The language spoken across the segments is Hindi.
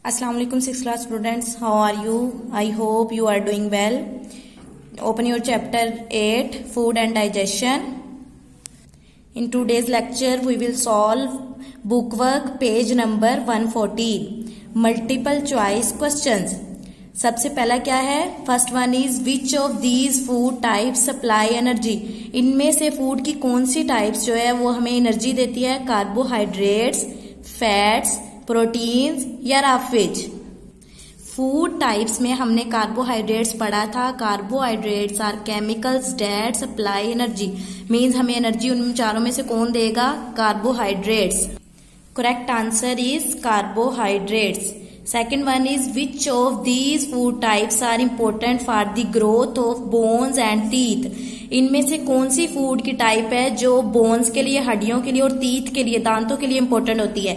Assalamu alaikum 6th class students. How are you? I hope you are doing well. Open your chapter 8 Food and Digestion. In today's lecture we will solve bookwork page number 140 multiple choice questions. सबसे पहला क्या है? First one is which of these food types supply energy. इनमें से फूड की कौन सी टाइप्स जो है वो हमें एनर्जी देती है? कार्बोहाइड्रेट्स, फैट्स, प्रोटीन्स या राफेज. फूड टाइप्स में हमने कार्बोहाइड्रेट्स पढ़ा था. Carbohydrates are chemicals that supply energy. Means हमें एनर्जी उन चारों में से कौन देगा? Carbohydrates. Correct answer is carbohydrates. Second one is which of these food types are important for the growth of bones and teeth. इनमें से कौन सी फूड की टाइप है जो बोन्स के लिए, हड्डियों के लिए और टीथ के लिए, दांतों के लिए इम्पोर्टेंट होती है?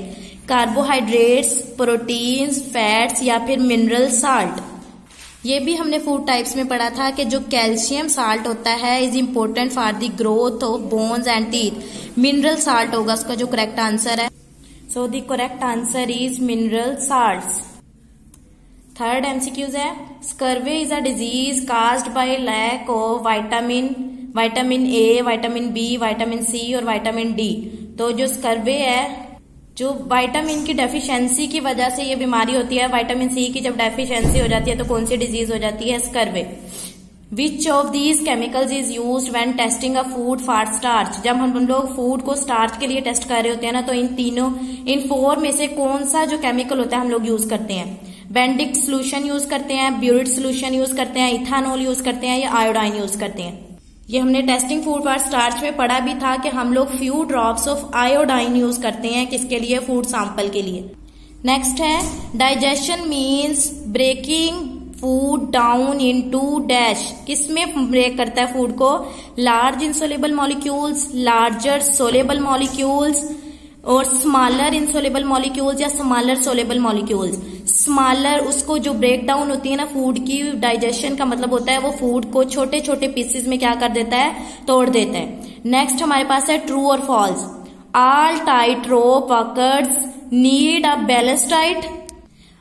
कार्बोहाइड्रेट्स, प्रोटीन्स, फैट्स या फिर मिनरल साल्ट. ये भी हमने फूड टाइप्स में पढ़ा था कि जो कैल्शियम साल्ट होता है is important for the growth of bones and teeth. Mineral salt होगा उसका जो करेक्ट आंसर है. So the correct answer is mineral salts. Third MCQs है, scurvy is a disease caused by lack of vitamin A, vitamin B, vitamin C और vitamin D. तो जो scurvy है, जो विटामिन की डेफिशिएंसी की वजह से ये बीमारी होती है. विटामिन सी की जब डेफिशिएंसी हो जाती है तो कौन सी डिजीज हो जाती है? स्कर्वे. Which of these chemicals is used when testing a food for starch? जब हम लोग फूड को स्टार्च के लिए टेस्ट कर रहे होते हैं ना, तो इन फोर में से कौन सा जो केमिकल होता है हम लोग यूज करते हैं? बेंडिक्ट सोल्यूशन यूज करते हैं, ब्यूरिट सोल्यूशन यूज करते हैं, इथानॉल यूज करते हैं या आयोडाइन यूज करते हैं? ये हमने टेस्टिंग फूड फॉर स्टार्च में पढ़ा भी था कि हम लोग few drops of iodine use करते हैं. किसके लिए? फूड सैंपल के लिए. नेक्स्ट है, digestion means breaking food down into dash. किसमें ब्रेक करता है फूड को? Large insoluble molecules, larger soluble molecules और स्मॉलर इनसोलेबल मॉलिक्यूल्स या स्मॉलर सोलेबल मॉलिक्यूल्स. स्मॉलर उसको जो ब्रेक डाउन होती है ना फूड की, डाइजेशन का मतलब होता है वो फूड को छोटे छोटे पीसेस में क्या कर देता है? तोड़ देता है. नेक्स्ट हमारे पास है ट्रू और false. All tight rope walkers need a balance diet.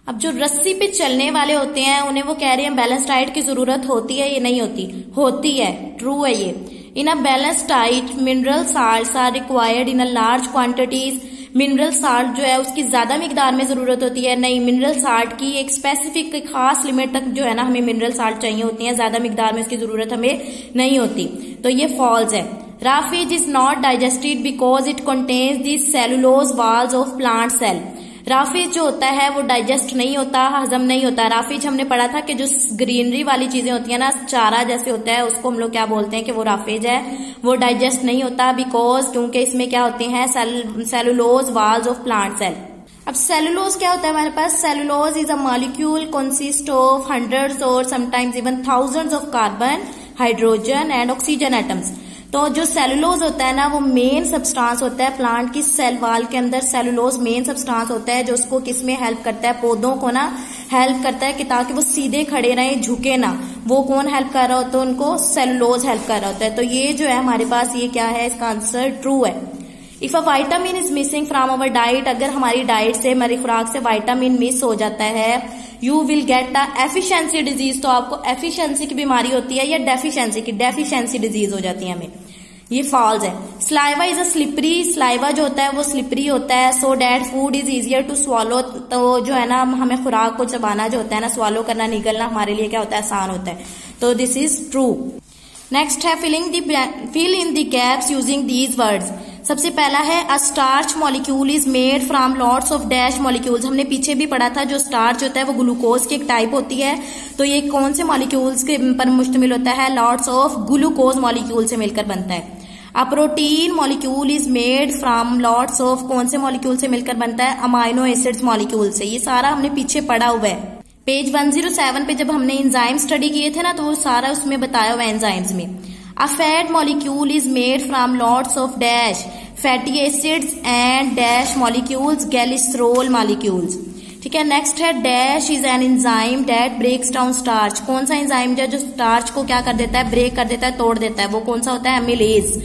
अब जो रस्सी पे चलने वाले होते हैं उन्हें वो कह रहे हैं बैलेंस डाइट की जरूरत होती है या नहीं होती? होती है. ट्रू है ये. In a balance diet mineral salts are required in a large quantities. Mineral salt जो है उसकी ज्यादा मिकदार में जरूरत होती है. नहीं, मिनरल साल्ट की एक स्पेसिफिक खास लिमिट तक जो है ना हमें मिनरल साल्ट चाहिए होती है. ज्यादा मिकदार में इसकी जरूरत हमें नहीं होती. तो ये फॉल्स है. Roughage is not digested because it contains the cellulose walls of plant cell. Roughage जो होता है वो डाइजेस्ट नहीं होता, हजम नहीं होता. राफेज हमने पढ़ा था कि जो ग्रीनरी वाली चीजें होती है ना, चारा जैसे होता है, उसको हम लोग क्या बोलते हैं कि वो राफेज है. वो डाइजेस्ट नहीं होता बिकॉज क्योंकि इसमें क्या होते हैं? Cellulose walls of plant cell. अब सेलुलोज क्या होता है हमारे पास? Cellulose is a molecule consist of hundreds और sometimes even thousands of carbon, hydrogen and oxygen atoms. तो जो सेलुलोज होता है ना वो मेन सब्सटेंस होता है प्लांट की सेल वाल के अंदर. सेलुलोज मेन सब्सटेंस होता है जो उसको किसमें हेल्प करता है? पौधों को ना हेल्प करता है कि ताकि वो सीधे खड़े रहे, झुके ना. वो कौन हेल्प कर रहा होता है उनको? सेलुलोज हेल्प कर रहा होता है. तो ये जो है हमारे पास ये क्या है? इसका आंसर ट्रू है. If a vitamin is missing from our diet, अगर हमारी डाइट से, हमारी खुराक से विटामिन मिस हो जाता है, you will get a efficiency disease. तो आपको एफिशिएंसी की बीमारी होती है या डेफिशिएंसी की? डेफिशिएंसी डिजीज हो जाती है हमें. ये फॉल्स है. Saliva is a slippery. Saliva जो होता है वो स्लिपरी होता है. So that food is easier to swallow. तो जो है ना हमें खुराक को चबाना जो होता है ना, स्वॉलो करना, निगलना हमारे लिए क्या होता है? आसान होता है. तो दिस इज ट्रू. नेक्स्ट है fill in the gaps using these words. सबसे पहला है a starch molecule is made from lots of dash molecules. हमने पीछे भी पढ़ा था जो स्टार्च होता है वो ग्लूकोज की एक टाइप होती है. तो ये कौन से मॉलिक्यूल्स के पर मुश्तमिल होता है? लॉट्स ऑफ ग्लूकोज मॉलिक्यूल से मिलकर बनता है. A protein molecule is made from lots of कौन से मॉलिक्यूल से मिलकर बनता है? अमाइनो एसिड्स मॉलिक्यूल से. ये सारा हमने पीछे पढ़ा हुआ है. पेज 107 पे जब हमने एंजाइम स्टडी किए थे ना तो वो सारा उसमें बताया हुआ है एंजाइम्स में. A fat molecule is made from lots of dash fatty acids and dash molecules, glycerol molecules. ठीक है. नेक्स्ट है dash is an enzyme that breaks down starch. कौन सा एंजाइम जो स्टार्च को क्या कर देता है? ब्रेक कर देता है, तोड़ देता है. वो कौन सा होता है? एमिलेज.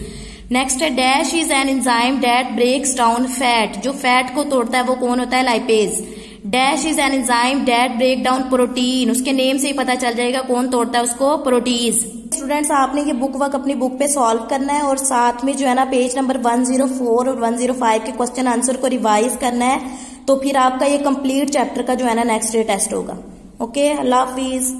नेक्स्ट है dash is an enzyme that breaks down fat. जो फैट को तोड़ता है वो कौन होता है? Lipase. Dash is an enzyme that break down protein, उसके नेम से ही पता चल जाएगा कौन तोड़ता है उसको, प्रोटीज। स्टूडेंट्स आपने ये बुक वर्क अपनी बुक पे सॉल्व करना है और साथ में जो है ना पेज नंबर 104 और 105 के क्वेश्चन आंसर को रिवाइज करना है, तो फिर आपका ये कंप्लीट चैप्टर का जो है ना नेक्स्ट डे टेस्ट होगा। ओके, अल्लाह हाफिज।